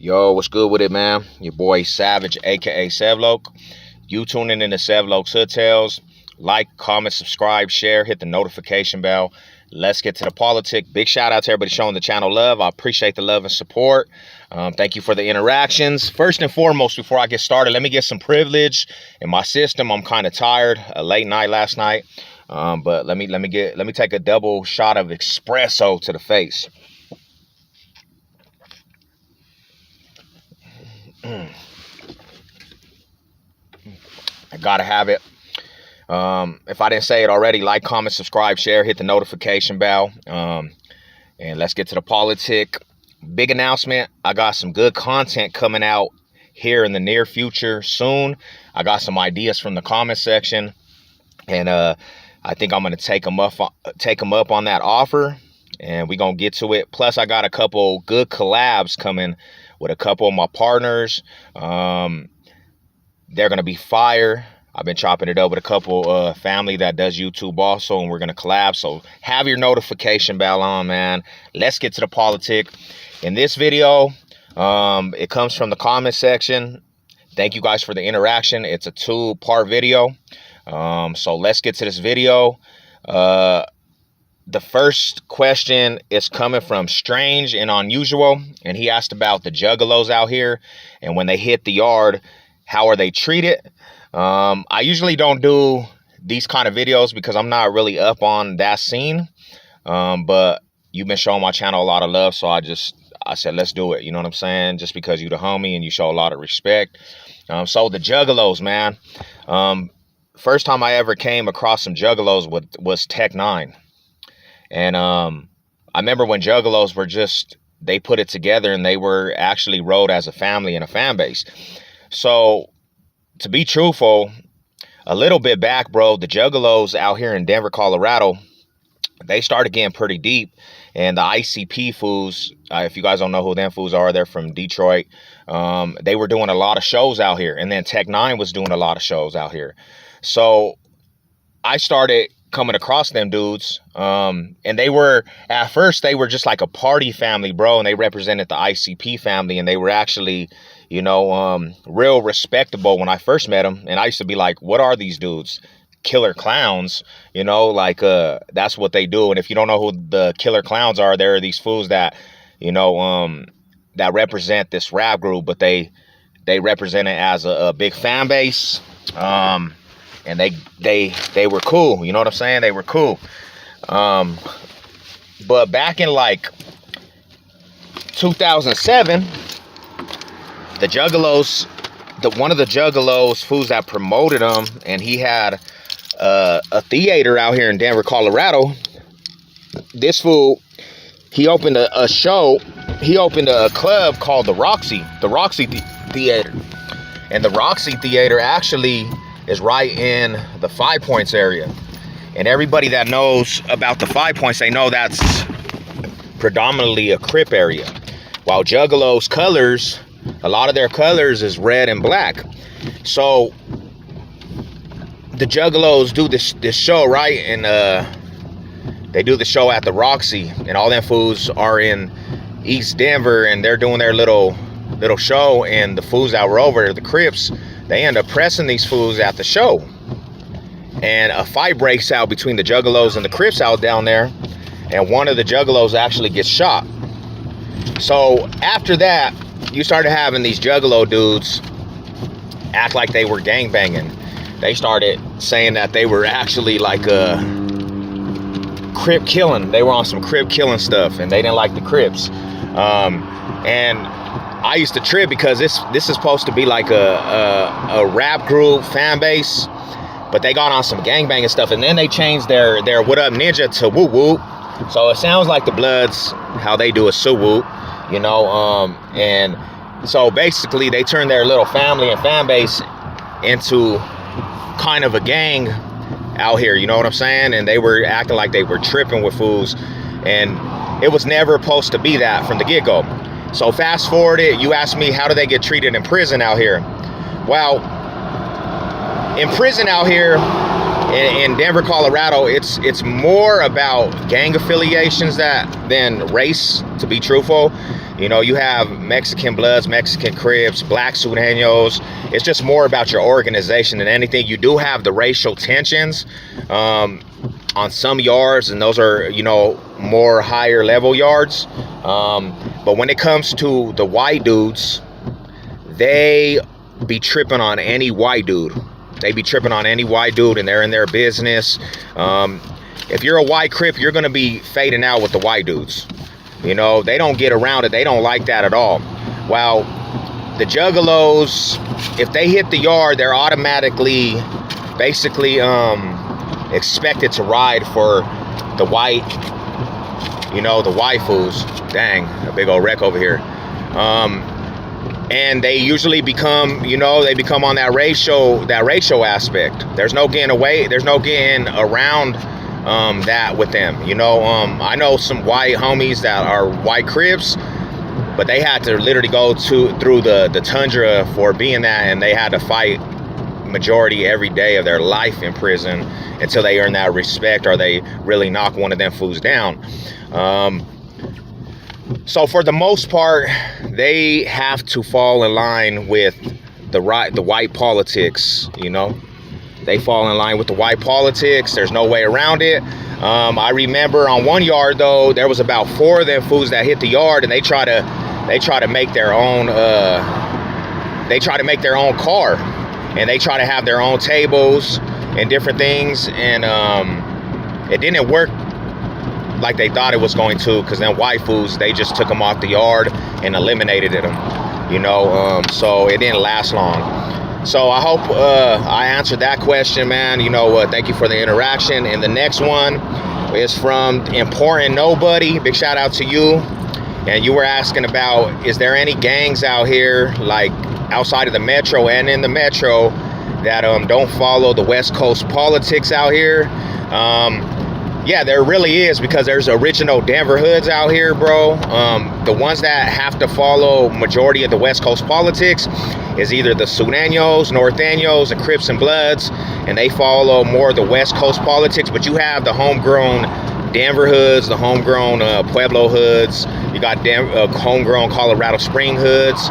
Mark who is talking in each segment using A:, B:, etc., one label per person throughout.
A: Yo, what's good with it, man? Your boy Savage, aka Sevloke. You tuning in to Sevloke's Hood Tales. Like, comment, subscribe, share, hit the notification bell. Let's get to the politic. Big shout out to everybody showing the channel love. I appreciate the love and support. Thank you for the interactions. First and foremost, before I get started, let me get some privilege in my system. I'm kind of tired. A late night last night. But let me take a double shot of espresso to the face. I gotta have it. If I didn't say it already, like, comment, subscribe, share, hit the notification bell. And let's get to the politic. Big announcement. I got some good content coming out here in the near future soon. I got some ideas from the comment section, and I think I'm gonna take them up on that offer, and we're gonna get to it. Plus, I got a couple good collabs coming with a couple of my partners. They're gonna be fire. I've been chopping it up with a couple family that does YouTube also, and we're gonna collab. So have your notification bell on, man. Let's get to the politic. In this video, it comes from the comment section. Thank you guys for the interaction. It's a 2-part video. So let's get to this video. The first question is coming from Strange and Unusual, and he asked about the Juggalos out here, and when they hit the yard, how are they treated? I usually don't do these kind of videos because I'm not really up on that scene, but you've been showing my channel a lot of love, so I said let's do it. You know what I'm saying? Just because you the homie and you show a lot of respect. So the Juggalos, man. First time I ever came across some Juggalos was Tech 9. And I remember when Juggalos were they put it together and they were actually rode as a family and a fan base. So to be truthful, a little bit back, bro, the Juggalos out here in Denver, Colorado, they started getting pretty deep. And the ICP fools, if you guys don't know who them fools are, they're from Detroit. They were doing a lot of shows out here. And then Tech 9 was doing a lot of shows out here. So I started coming across them dudes, and at first they were just like a party family, bro, and they represented the ICP family, and they were actually, you know, real respectable when I first met them. And I used to be like, what are these dudes? Killer clowns, you know, like that's what they do. And if you don't know who the Killer Clowns are, there are these fools that, you know, that represent this rap group, but they represent it as a big fan base. And they were cool, you know what I'm saying? They were cool. But back in like 2007, the Juggalos, one of the Juggalos fools that promoted them, and he had a theater out here in Denver, Colorado. This fool, he opened a show. He opened a club called the Roxy Theater. And the Roxy Theater actually is right in the 5 Points area. And everybody that knows about the 5 Points, they know that's predominantly a Crip area. While Juggalos colors, a lot of their colors is red and black. So the Juggalos do this show, right? And they do the show at the Roxy, and all them fools are in East Denver, and they're doing their little show, and the fools that were over, the Crips, they end up pressing these fools at the show. And a fight breaks out between the Juggalos and the Crips out down there. And one of the Juggalos actually gets shot. So after that, you started having these Juggalo dudes act like they were gangbanging. They started saying that they were actually like Crip killing. They were on some Crip killing stuff, and they didn't like the Crips. And I used to trip because this is supposed to be like a rap group fan base, but they got on some gangbanging stuff, and then they changed their What Up Ninja to Woo Woo. So it sounds like the Bloods, how they do a Sue Woo, you know. And so basically they turned their little family and fan base into kind of a gang out here, you know what I'm saying? And they were acting like they were tripping with fools, and it was never supposed to be that from the get-go. So fast forward it, you ask me, how do they get treated in prison out here? Well, in prison out here in Denver, Colorado, it's more about gang affiliations than race, to be truthful. You know, you have Mexican Bloods, Mexican Crips, Black Sureños. It's just more about your organization than anything. You do have the racial tensions on some yards, and those are, you know, more higher level yards. But when it comes to the white dudes, they be tripping on any white dude. They be tripping on any white dude, and they're in their business. If you're a white Crip, you're going to be fading out with the white dudes. You know, they don't get around it. They don't like that at all. While the Juggalos, if they hit the yard, they're automatically basically expected to ride for the white, you know, the waifus. Dang, a big old wreck over here. And they usually become, you know, they become on that racial aspect. There's no getting away. There's no getting around that with them. You know, I know some white homies that are white Crips, but they had to literally go through the tundra for being that, and they had to fight majority every day of their life in prison until they earn that respect, or they really knock one of them fools down. So for the most part, they have to fall in line with the white politics. You know, they fall in line with the white politics. There's no way around it. I remember on one yard though, there was about 4 of them fools that hit the yard, and they try to make their own car, and they try to have their own tables and different things, and it didn't work like they thought it was going to, because then white fools, they just took them off the yard and eliminated them, you know. So it didn't last long. So I hope I answered that question, man. You know, thank you for the interaction. And the next one is from Important Nobody. Big shout out to you. And you were asking about, is there any gangs out here, like outside of the metro and in the metro, that don't follow the West Coast politics out here? Yeah, there really is, because there's original Denver hoods out here, bro. The ones that have to follow majority of the West Coast politics is either the Sureños, Norteños, the Crips and Bloods, and they follow more of the West Coast politics. But you have the homegrown Denver hoods, the homegrown Pueblo hoods. You got homegrown Colorado Spring hoods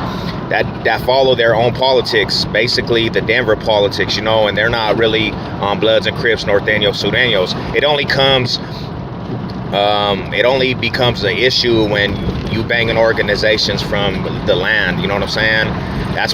A: that follow their own politics, basically the Denver politics, you know, and they're not really on Bloods and Crips, Norteños, Sureños. It only becomes an issue when you banging organizations from the land, you know what I'm saying? That's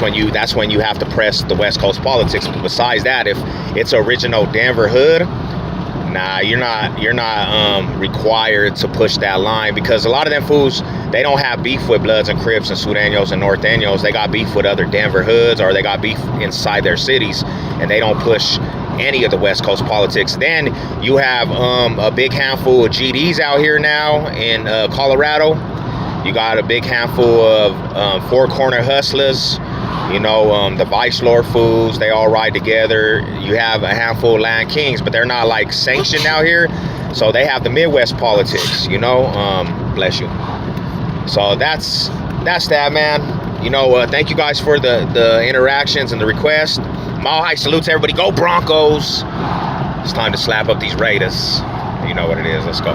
A: when you have to press the West Coast politics. But besides that, if it's original Denver hood, nah, you're not required to push that line, because a lot of them fools, they don't have beef with Bloods and Crips and Sureños and Norteños. They got beef with other Denver hoods, or they got beef inside their cities, and they don't push any of the West Coast politics. Then you have a big handful of GDs out here now in Colorado. You got a big handful of Four Corner Hustlers. You know, the Vice Lord fools, they all ride together. You have a handful of Land Kings, but they're not like sanctioned out here. So they have the Midwest politics, you know. Bless you. So that's that, man. You know, thank you guys for the interactions and the requests. Mile high salutes, everybody. Go Broncos. It's time to slap up these Raiders. You know what it is. Let's go.